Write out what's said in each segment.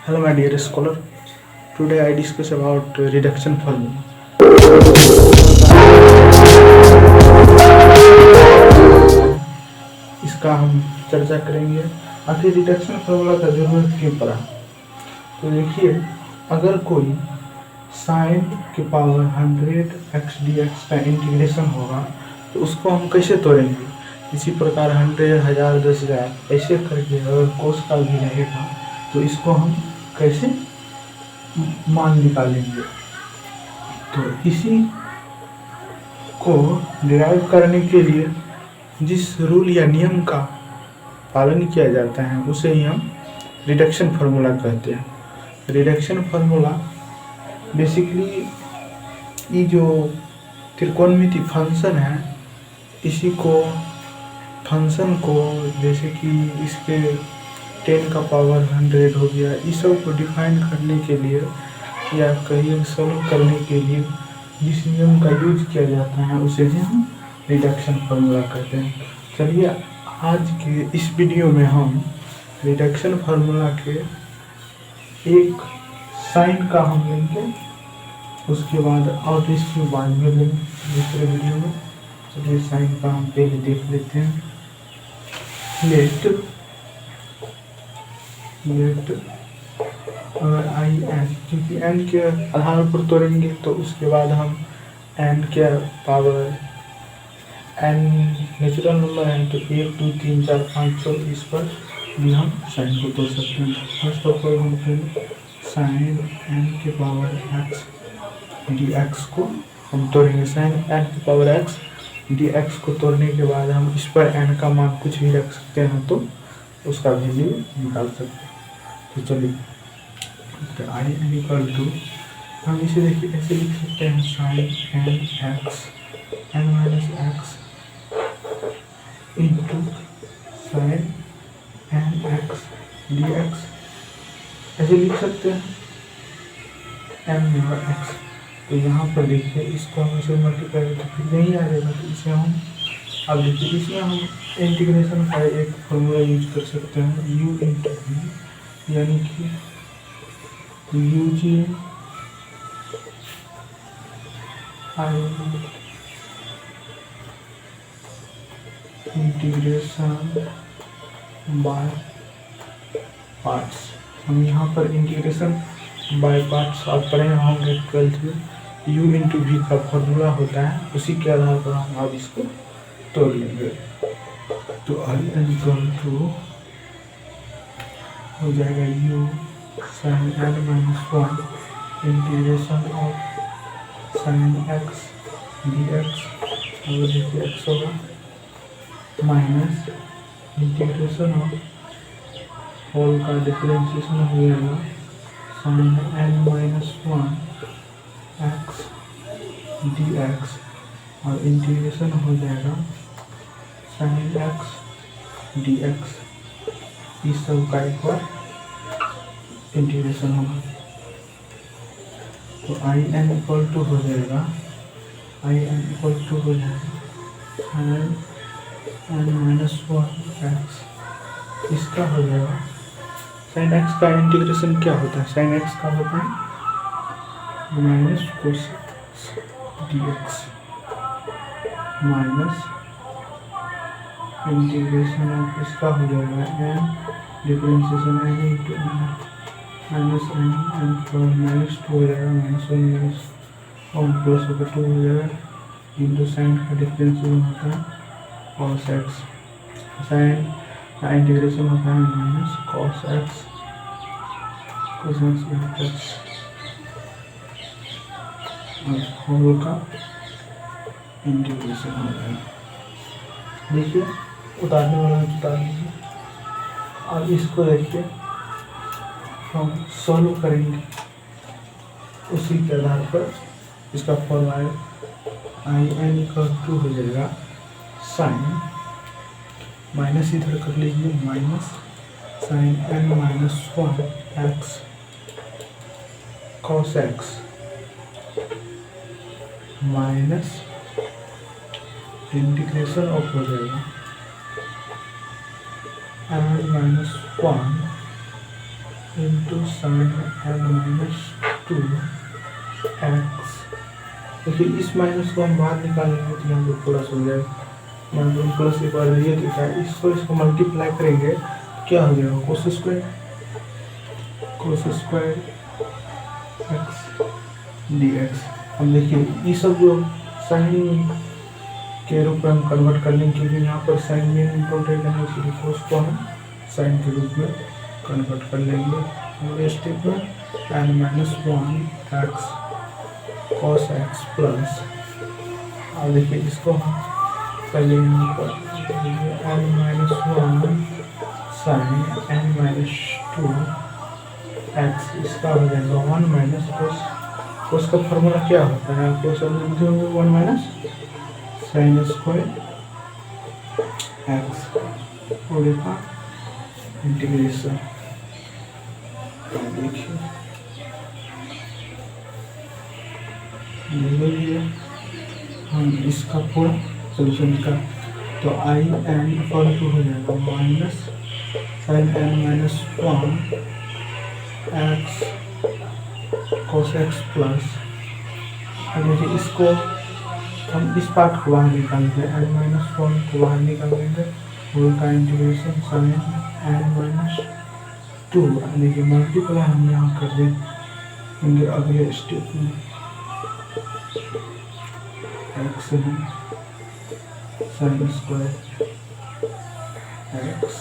Hello, my dear scholar. Today I discuss about reduction formula. इसका हम चर्चा करेंगे। आखिर रिडक्शन फार्मूला का जरूरत क्यों पड़ा? तो देखिए, अगर कोई साइन के पावर 100 x dx का इंटीग्रेशन होगा तो उसको हम कैसे तोड़ेंगे? इसी प्रकार 100, 1000, 10,000 ऐसे करके अगर कोस का भी रहेगा तो इसको हम कैसे मान निकालेंगे? तो इसी को डिराइव करने के लिए जिस रूल या नियम का पालन किया जाता है उसे ही हम रिडक्शन फार्मूला कहते हैं। रिडक्शन फार्मूला बेसिकली ये जो त्रिकोणमिति फंक्शन है इसी को फंक्शन को जैसे कि इसके 10 का पावर 100 हो गया, इस सब को डिफाइन करने के लिए या कहीं सॉल्व करने के लिए जिस नियम का यूज किया जाता है उसे ही हम रिडक्शन फार्मूला कहते हैं। चलिए आज के इस वीडियो में हम रिडक्शन फार्मूला के एक साइन का हम लेंगे, उसके बाद और इसके बाद में लेंगे दूसरे वीडियो में। चलिए साइन का हम पहले देख लेते हैं। लेट अगर आई एन, क्योंकि एन के आधार पर तोड़ेंगे तो उसके बाद हम एन के पावर एन नेचुरल नंबर है तो 1, 2, 3, 4, 5, 6 इस पर भी हम साइन को तोड़ सकते हैं। फर्स्ट ऑफ ऑल हम फिर साइन एन के पावर एक्स डी एक्स को हम तोड़ेंगे। साइन एन के पावर एक्स डी एक्स को तोड़ने के बाद हम इस पर एन का मान कुछ भी रख सकते हैं तो उसका वैल्यू निकाल सकते हैं। तो चलिए तो आई एन इक्वल टू, हम इसे देखिए ऐसे लिख सकते हैं sine n x n minus x into sine n x d x, ऐसे लिख सकते हैं एन बराबर एक्स। तो यहाँ पर देखिए इसको हम इसे मल्टीप्लाई करें तो फिर नहीं आ जाएगा, तो इसे हम अब देखिए इसमें हम इंटीग्रेशन का एक फॉर्मूला यूज कर सकते हैं u इंटू वी, यानी कि u g i integration by parts. हम यहाँ पर इंटीग्रेशन बाय पार्ट्स आप पढ़े होंगे 12th में, u इंटू वी का फॉर्मूला होता है, उसी के आधार पर हम अब इसको तोड़ लेंगे। तो आई एन इक्वल टू हो जाएगा u sine n minus 1 integration of sine x d x, और देखिए एक्स होगा माइनस इंटीग्रेशन ऑफ होल का डिफरेंशिएशन हो जाएगा sine n minus 1 x d x, और इंटीग्रेशन हो जाएगा साइन एक्स डी एक्स, इस सब का एक बार इंटीग्रेशन होगा। तो आई एन इक्वल टू हो जाएगा साइन एन माइनस 1 एक्स, इसका हो जाएगा साइन एक्स का इंटीग्रेशन क्या होता है? साइन एक्स का होता है minus cos d x minus integration of इसका हो जाएगा n differentiation n into n minus n n power minus 2 हो जाएगा, माइनस 1 माइनस 1 प्लस होकर 2 हो जाएगा इंटू साइन का डिफरेंशिएशन होता है कॉस एक्स, साइन का इंटीग्रेशन होता है माइनस कॉस एक्स और होल का इंटीग्रेशन हो जाएगा। देखिए उतारने वाला उतार लीजिए, और इसको देखिए हम सॉल्व करेंगे उसी के आधार पर। इसका formula I n equal to हो जाएगा साइन, माइनस इधर कर लीजिए, minus sine n minus 1 x cos x minus integration of हो जाएगा n minus 1 into sine n minus 2x। देखिए इस माइनस को हम बाहर निकालेंगे तो यहाँ पर प्लस हो जाएगा, यहाँ पर प्लस एक बार ये दिखा है, इसको मल्टीप्लाई करेंगे तो क्या हो जाएगा cos square x d x. अब देखिए ये सब जो साइन के रूप में हम कन्वर्ट कर लेंगे, क्योंकि यहाँ पर साइन में इम्पोर्टेंट है, इसलिए कोस को हम साइन के रूप में कन्वर्ट कर लेंगे। और स्टेप में n minus 1 x cos x plus, और देखिए इसको हम पहले यहाँ पर n minus 1 sine n minus 2 x, इसका हो जाएगा 1 माइनस कोस का फॉर्मूला क्या होता है आपको सब जानते होंगे, 1 माइनस साइन स्क्वायर एक्स पूरे का इंटीग्रेशन। देखिए हम इसका पूरा सोल्यूशन का तो आई एन इक्वल टू हो जाएगा minus sine n minus 1 x cos x plus, देखिए इसको हम इस पार्ट को बाहर निकालते हैं, एन माइनस 1 को बाहर निकालेंगे, होल का इंटीग्रेशन साइन एन माइनस 2, देखिए मल्टीप्लाई हम यहाँ कर देंगे अगले स्टेप में एक्स है sine square x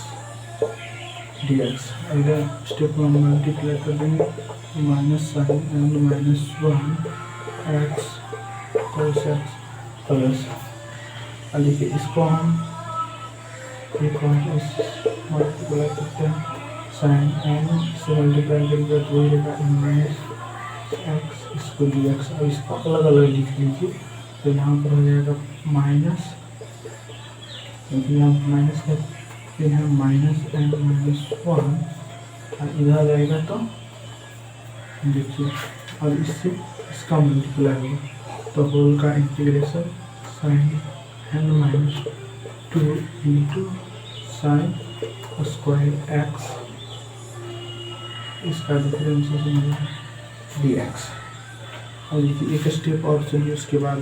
d x. अगले स्टेप में हम मल्टीप्लाई कर देंगे minus sine n minus 1 x cos x plus, देखिए इसको हम मल्टीप्लाई करते हैं साइन एन से मल्टीप्लाई करेंगे तो वही रहेगा एन माइनस एक्स, इसको डी एक्स। अब इसको अलग अलग लिख लीजिए, तो यहाँ पर हो जाएगा माइनस, क्योंकि यहाँ माइनस करते हैं माइनस एन माइनस 1, और इधर रहेगा तो देखिए, और इससे इसका मल्टीप्लाई होगा तो होल का integration sine n minus 2 into sine square x, इसका डिफरेंशिएशन होगा डी एक्स। और देखिए एक स्टेप और चलिए, उसके बाद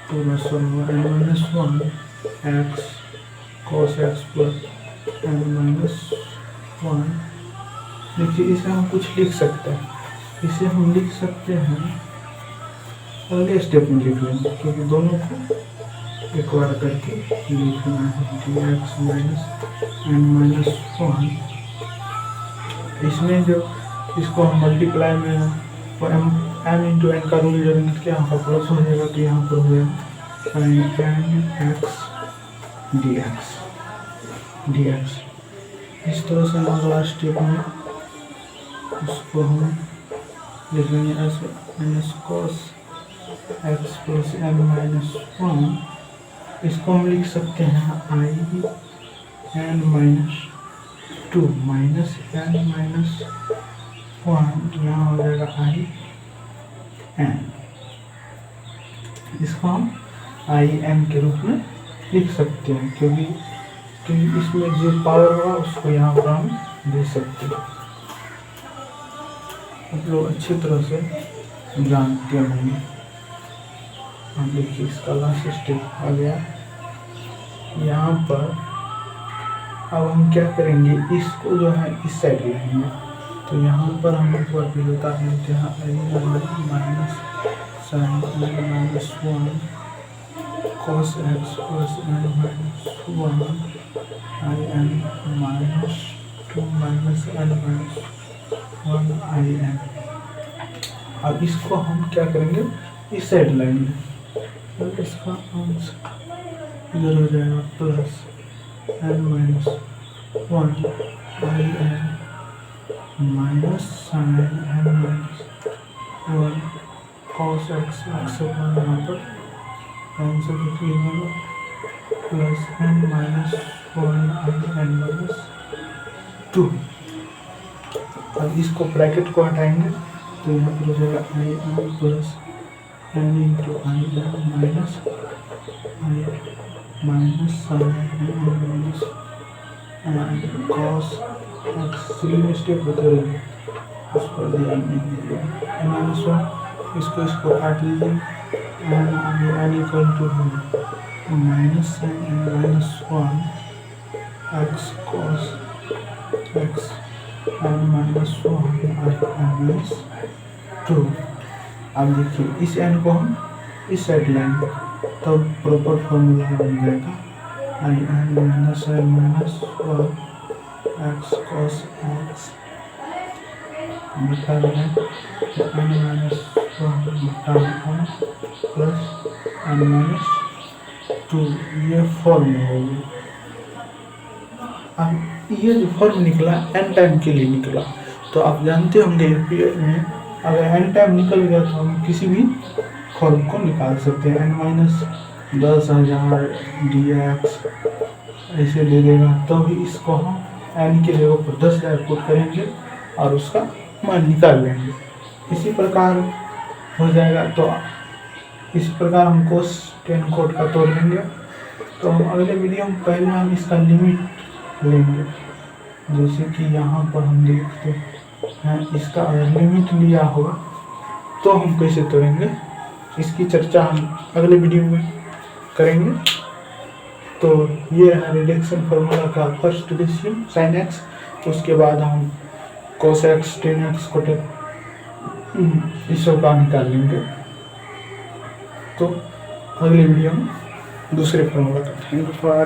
पूरा सॉल्व हुआ n minus 1 x cos x plus n minus 1। देखिए इसे हम कुछ लिख सकते हैं, इसे हम लिख सकते हैं अगले स्टेप में लिख लेंगे, क्योंकि दोनों को एक बार करके लिखना है d x minus n minus 1। इसमें जो इसको हम मल्टीप्लाई में एम इंटू एन का रूल जोड़ेंगे तो क्या होगा प्लस हो जाएगा, तो यहाँ पर हो जाएगा sine n x d x. इस तरह से अगला स्टेप में उसको हम लिखेंगे s minus cos x plus n minus 1। इसको हम लिख सकते हैं I n minus 2 minus n minus 1, यहाँ हो जाएगा आई एन। इसको हम आई एन के रूप में लिख सकते हैं, क्योंकि इसमें जो पावर होगा उसको यहाँ पर हम दे सकते हैं। आप लोग अच्छी तरह से जानते होंगे। हम देखिए इसका लास्ट स्टेप आ गया यहाँ पर। अब हम क्या करेंगे, इसको जो है इस साइड लाएंगे, तो यहाँ पर हम एक बार भी बता देते हैं I minus sine n minus 1 cos x plus n minus 1 I n minus 2 minus n minus 1 I n. अब इसको हम क्या करेंगे, इस साइड लाएंगे, तो इसका आंसर इधर हो जाएगा plus n minus 1 I n minus sine n minus 1 cos x x यहाँ पर आंसर लिखिएगा plus n minus 1 I n minus 2। अब इसको ब्रैकेट को हटाएंगे तो यहाँ पर हो जाएगा I n plus n into I n minus sine n minus cos step बता रहे उस पर ध्यान नहीं दीजिए। n-1 इसको काट लीजिए n equal to minus sine n-1 x cos x n-1 -2। अब देखिए इस n को हम इस साइड लाएंगे तब प्रॉपर फॉर्मूला बन जाएगा n -1 x cos x बटा n -1 प्लस n-2 ये फॉर्म होगी। अब ये जो फॉर्म निकला n टाइम के लिए निकला, तो आप जानते होंगे पीरियड में अगर n टाइम निकल गया तो हम किसी भी फॉर्म को निकाल सकते हैं। n-10,000 dx ऐसे ले लेगा तो भी इसको हम n की जगह पर 10,000 पुट करेंगे और उसका मान निकाल लेंगे। इसी प्रकार हो जाएगा। तो इस प्रकार हम कोस 10 कोड का तोड़ लेंगे। तो हम अगले वीडियो में पहले हम इसका लिमिट लेंगे, जैसे कि यहाँ पर हम देखते हैं इसका अगर लिमिट लिया होगा तो हम कैसे तोड़ेंगे, इसकी चर्चा हम अगले वीडियो में करेंगे। तो ये है रिडक्शन फार्मूला का फर्स्ट रेशियो sin x। उसके बाद हम cos x 10x को इसको का निकाल लेंगे। तो अगले वीडियो में दूसरे फार्मूला का। Thank you for